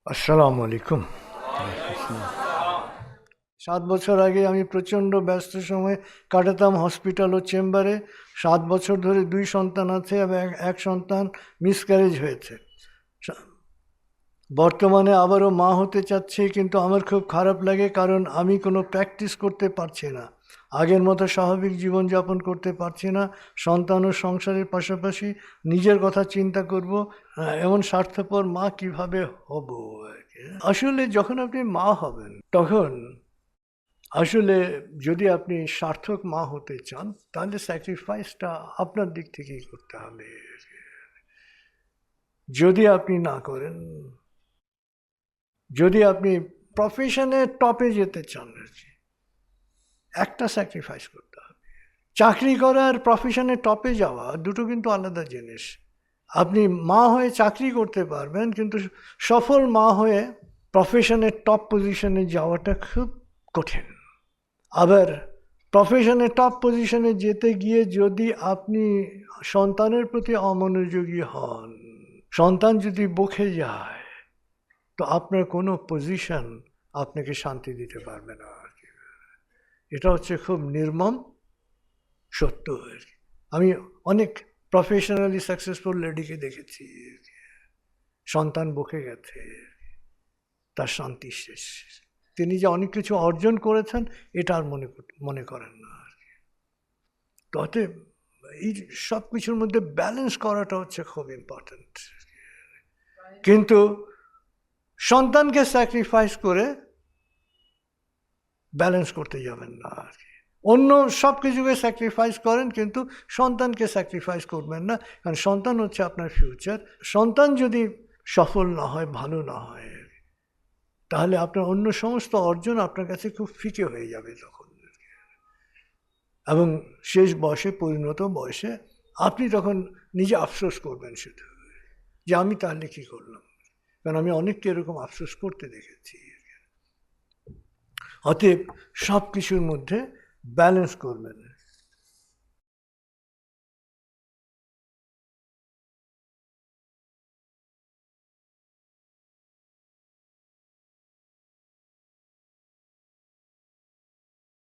আসসালামু আলাইকুম। 7 বছর আগে আমি প্রচণ্ড ব্যস্ত সময় কাটাতাম হসপিটাল ও চেম্বারে। 7 বছর ধরে 2 সন্তান আছে এবং এক সন্তান মিসক্যারেজ হয়েছে। বর্তমানে আবারও মা হতে চাচ্ছি, কিন্তু আমার খুব খারাপ লাগে, কারণ আমি কোনো প্র্যাকটিস করতে পারছি না। আগের মতো স্বাভাবিক জীবনযাপন করতে পারছি না। সন্তান ও সংসারের পাশাপাশি নিজের কথা চিন্তা করব। এমন স্বার্থপর মা কিভাবে হব আর কি। আসলে যখন আপনি মা হবেন তখন আসলে যদি আপনি সার্থক মা হতে চান, তাহলে স্যাক্রিফাইসটা আপনার দিক থেকেই করতে হবে। যদি আপনি না করেন, যদি আপনি প্রফেশনের টপে যেতে চান, একটা স্যাক্রিফাইস করতে হবে। চাকরি করা আর প্রফেশনের টপে যাওয়া দুটো কিন্তু আলাদা জিনিস। আপনি মা হয়ে চাকরি করতে পারবেন, কিন্তু সফল মা হয়ে প্রফেশনের টপ পজিশনে যাওয়াটা খুব কঠিন। আবার প্রফেশনের টপ পজিশনে যেতে গিয়ে যদি আপনি সন্তানের প্রতি অমনোযোগী হন, সন্তান যদি বকে যায়, তো আপনার কোনো পজিশন আপনাকে শান্তি দিতে পারবে না আর কি। এটা হচ্ছে খুব নির্মম সত্য আর কি। আমি অনেক প্রফেশনালি সাকসেসফুল লেডিকে দেখেছি, সন্তান বকে গেছে, তার শান্তি শেষ। তিনি যে অনেক কিছু অর্জন করেছেন এটা আর মনে করেন না আর কি। তো অতএব এই সব কিছুর মধ্যে ব্যালেন্স করাটা হচ্ছে খুব ইম্পর্ট্যান্ট। কিন্তু সন্তানকে স্যাক্রিফাইস করে ব্যালেন্স করতে যাবেন না আর কি। অন্য সব কিছুকে স্যাক্রিফাইস করেন, কিন্তু সন্তানকে স্যাক্রিফাইস করবেন না, কারণ সন্তান হচ্ছে আপনার ফিউচার। সন্তান যদি সফল না হয়, ভালো না হয়, তাহলে আপনার অন্য সমস্ত অর্জন আপনার কাছে খুব ফিকে হয়ে যাবে তখন। এবং শেষ বয়সে, পরিণত বয়সে আপনি তখন নিজে আফসোস করবেন শুধু, যে আমি তাহলে কী করলাম। কারণ আমি অনেককে এরকম আফসোস করতে দেখেছি। অতএব সব কিছুর মধ্যে ব্যালেন্স করবেন।